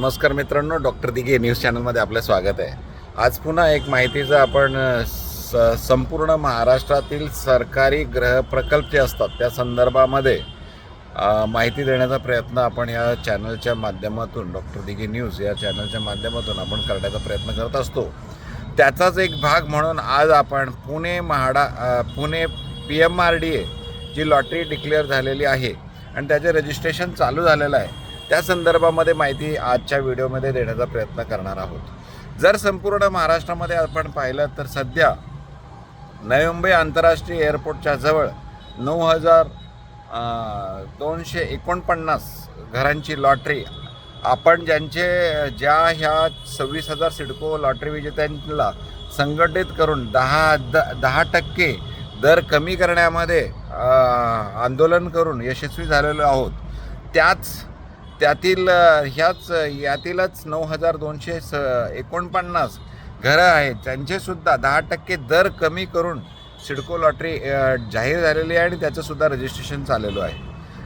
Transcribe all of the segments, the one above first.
नमस्कार मित्रांनो, doctor Dighe news चॅनलमध्ये आपलं स्वागत आहे. आज पुन्हा एक माहितीचा आपण संपूर्ण महाराष्ट्रातील सरकारी गृह प्रकल्प जे असतात त्या संदर्भामध्ये माहिती देण्याचा प्रयत्न आपण या चॅनलच्या माध्यमातून, डॉक्टर दिघे न्यूज या चॅनलच्या माध्यमातून आपण करण्याचा प्रयत्न करत असतो. त्याचाच एक भाग म्हणून आज आपण पुणे PMRDA जी लॉटरी डिक्लेअर झालेली आहे आणि त्याचे रजिस्ट्रेशन चालू झालेलं आहे त्या संदर्भामध्ये माहिती आजच्या व्हिडिओमध्ये देण्याचा प्रयत्न करणार आहोत. जर संपूर्ण महाराष्ट्रामध्ये आपण पाहिलं तर सध्या नवी मुंबई आंतरराष्ट्रीय एअरपोर्टच्या जवळ 9,249 घरांची लॉटरी आपण ह्या 26,000 सिडको लॉटरी विजेत्यांना संघटित करून 10% दर कमी करण्यामध्ये आंदोलन करून यशस्वी झालेलो आहोत. यातीलच 9,249 घरं आहेत त्यांचेसुद्धा 10% दर कमी करून सिडको लॉटरी जाहीर झालेली आहे आणि त्याचंसुद्धा रजिस्ट्रेशन चाललेलं आहे.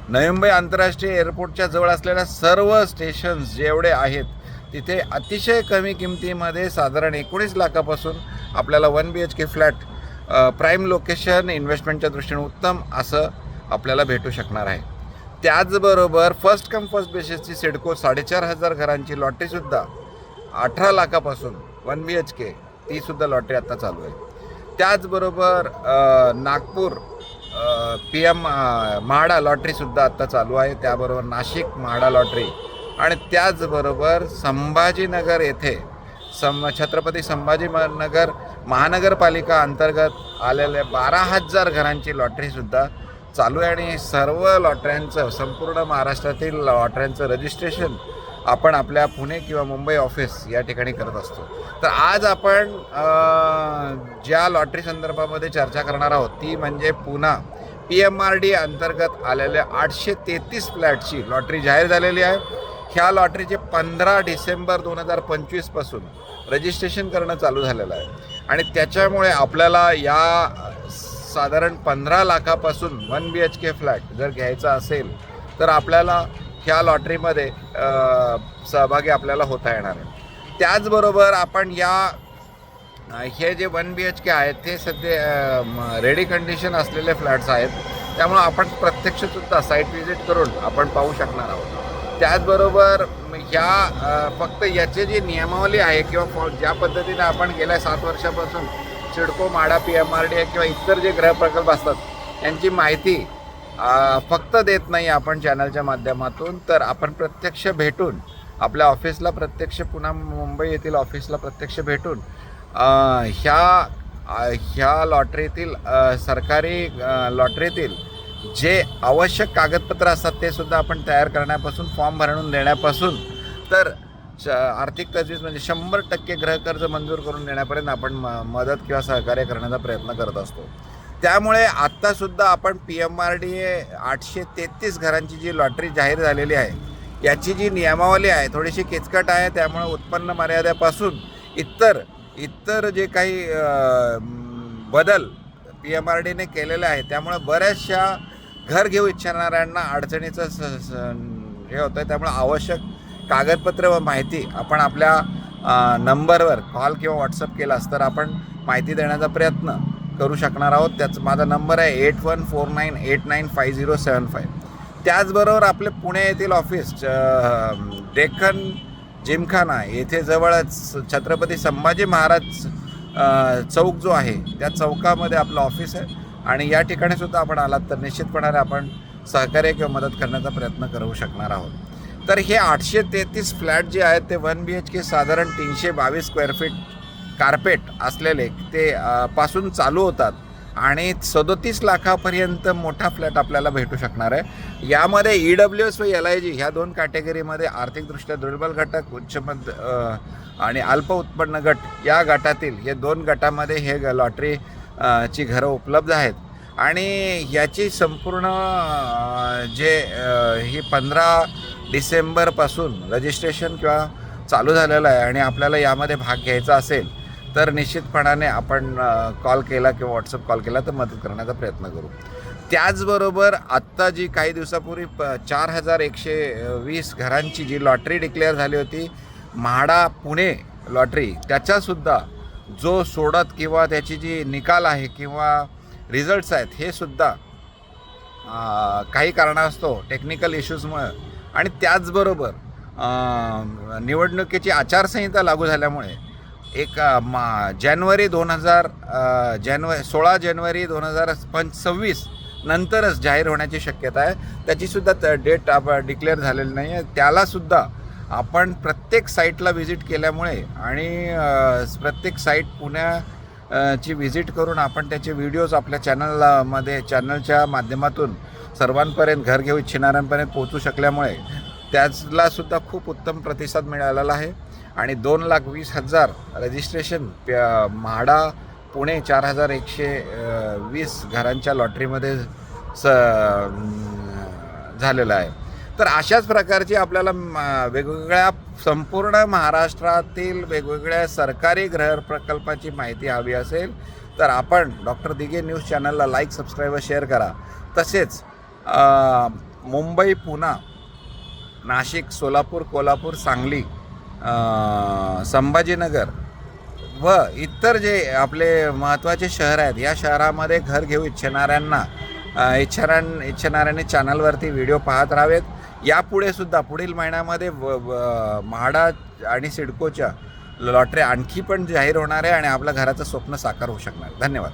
नवी मुंबई आंतरराष्ट्रीय एअरपोर्टच्या जवळ असलेल्या सर्व स्टेशन्स जेवढे आहेत तिथे अतिशय कमी किमतीमध्ये साधारण 19 लाखापासून आपल्याला 1 BHK फ्लॅट प्राईम लोकेशन इन्व्हेस्टमेंटच्या दृष्टीने उत्तम असं आपल्याला भेटू शकणार आहे. त्याचबरोबर फर्स्ट कम फर्स्ट बेसिसची सिडको 4,500 घरांची लॉटरीसुद्धा 18 लाखापासून 1 BHK तीसुद्धा लॉटरी आत्ता चालू आहे. त्याचबरोबर नागपूर म्हाडा लॉटरीसुद्धा आत्ता चालू आहे. त्याबरोबर नाशिक म्हाडा लॉटरी आणि त्याचबरोबर संभाजीनगर येथे छत्रपती संभाजीनगर महानगरपालिका अंतर्गत आलेल्या 12,000 घरांची लॉटरीसुद्धा चालू आहे आणि सर्व लॉटऱ्यांचं संपूर्ण महाराष्ट्रातील लॉटऱ्यांचं रजिस्ट्रेशन आपण आपल्या पुणे किंवा मुंबई ऑफिस या ठिकाणी करत असतो. तर आज आपण ज्या लॉटरी संदर्भामध्ये चर्चा करणार आहोत ती म्हणजे पुन्हा PMRDA अंतर्गत आलेल्या 833 फ्लॅटची लॉटरी जाहीर झालेली आहे. ह्या लॉटरीचे 15 डिसेंबर 2025 पासून रजिस्ट्रेशन करणं चालू झालेलं आहे आणि त्याच्यामुळे आपल्याला या साधारण 15 लाखापासून 1 BHK फ्लॅट जर घ्यायचा असेल तर आपल्याला ह्या लॉटरीमध्ये सहभागी आपल्याला होता येणार आहे. त्याचबरोबर आपण हे जे 1 BHK आहेत ते सध्या रेडी कंडिशन असलेले फ्लॅट्स आहेत, त्यामुळे आपण प्रत्यक्षसुद्धा साईट व्हिजिट करून आपण पाहू शकणार आहोत. त्याचबरोबर फक्त याची जी नियमावली आहे किंवा ज्या पद्धतीने आपण गेल्या 7 वर्षापासून सिडको म्हाडा PMRDA किंवा इतर जे गृहप्रकल्प असतात यांची माहिती फक्त देत नाही आपण चॅनलच्या माध्यमातून, तर आपण प्रत्यक्ष भेटून आपल्या ऑफिसला पुन्हा मुंबई येथील ऑफिसला प्रत्यक्ष भेटून ह्या लॉटरीतील सरकारी लॉटरीतील जे आवश्यक कागदपत्र असतात ते सुद्धा आपण तयार करण्यापासून फॉर्म भरून देण्यापासून तर आर्थिक तजवीज म्हणजे 100% गृहकर्ज मंजूर करून देण्यापर्यंत आपण मदत किंवा सहकार्य करण्याचा प्रयत्न करत असतो. त्यामुळे आत्तासुद्धा आपण PMRDA 833 घरांची जी लॉटरी जाहीर झालेली आहे याची जी नियमावली आहे थोडीशी किचकट आहे. त्यामुळे उत्पन्न मर्यादेपासून इतर जे काही बदल PMRDAने केलेले आहे त्यामुळे बऱ्याचशा घर घेऊ इच्छिणाऱ्यांना अडचणीचं हे होतं आहे. त्यामुळे आवश्यक कागदपत्र व माहिती आपण आपल्या नंबरवर कॉल किंवा व्हॉट्सअप केलास तर आपण माहिती देण्याचा प्रयत्न करू शकणार आहोत. माझा नंबर आहे 8149895075. त्याचबरोबर आपले पुणे येथील ऑफिस डेक्कन जिमखाना येथे जवळच छत्रपती संभाजी महाराज चौक जो आहे त्या चौकामध्ये आपलं ऑफिस आहे आणि या ठिकाणीसुद्धा आपण आलात तर निश्चितपणे आपण सहकार्य किंवा मदत करण्याचा प्रयत्न करू शकणार आहोत. तर हे 833 फ्लॅट जे आहेत ते 1 BHK साधारण 322 स्क्वेअर फीट कार्पेट असलेले ते पासून चालू होतात आणि 37 लाखापर्यंत मोठा फ्लॅट आपल्याला भेटू शकणार आहे. यामध्ये EWS व LIG ह्या 2 कॅटेगरीमध्ये आर्थिकदृष्ट्या दुर्बल घटक, उच्च आणि अल्प उत्पन्न गट या गटातील हे 2 गटामध्ये हे लॉटरी ची घरं उपलब्ध आहेत आणि याची संपूर्ण ही 15 डिसेंबरपासून रजिस्ट्रेशन किंवा चालू झालेलं आहे आणि आपल्याला यामध्ये भाग घ्यायचा असेल तर निश्चितपणाने आपण कॉल केला किंवा व्हॉट्सअप कॉल केला तर मदत करण्याचा प्रयत्न करू. त्याचबरोबर आत्ता जी काही दिवसापूर्वी 4120 घरांची जी लॉटरी डिक्लेअर झाली होती म्हाडा पुणे लॉटरी, त्याचासुद्धा जो सोडत किंवा त्याची जी निकाल आहे किंवा रिझल्ट्स आहेत हे सुद्धा काही कारणास्तव टेक्निकल इश्यूजमुळे आणि त्याचबरोबर निवडणुकीची आचारसंहिता लागू झाल्यामुळे एक जानेवारी 16 जानेवारी 2026 नंतरच जाहीर होण्याची शक्यता आहे. त्याचीसुद्धा डेट डिक्लेअर झालेली नाही आहे. त्यालासुद्धा आपण प्रत्येक साईटला व्हिजिट केल्यामुळे आणि प्रत्येक साईट पुण्याची व्हिजिट करून आपण त्याचे व्हिडिओज आपल्या चॅनलच्या माध्यमातून सर्वांपर्यंत घर घेऊ इच्छिणाऱ्यांपर्यंत पोहोचू शकल्यामुळे त्यालासुद्धा खूप उत्तम प्रतिसाद मिळालेला आहे. आणि 2,20,000 रजिस्ट्रेशन म्हाडा पुणे 4120 घरांच्या लॉटरीमध्ये झालेलं आहे. तर अशाच प्रकारची आपल्याला वेगवेगळ्या संपूर्ण महाराष्ट्रातील वेगवेगळ्या सरकारी गृह प्रकल्पाची माहिती हवी असेल तर आपण डॉक्टर दिघे न्यूज चॅनलला लाईक, सबस्क्राईब व शेअर करा. तसेच मुंबई, पुणे, नाशिक, सोलापूर, कोल्हापूर, सांगली, संभाजीनगर व इतर जे आपले महत्त्वाचे शहर आहेत या शहरामध्ये घर घेऊ इच्छिणाऱ्यांनी चॅनलवरती व्हिडिओ पाहत राहावेत. यापुढे सुद्धा पुढील महिन्यामध्ये म्हाडा आणि सिडकोच्या लॉटरी आणखी पण जाहीर होणार आहे आणि आपल्या घराचं स्वप्न साकार होऊ शकणार. धन्यवाद.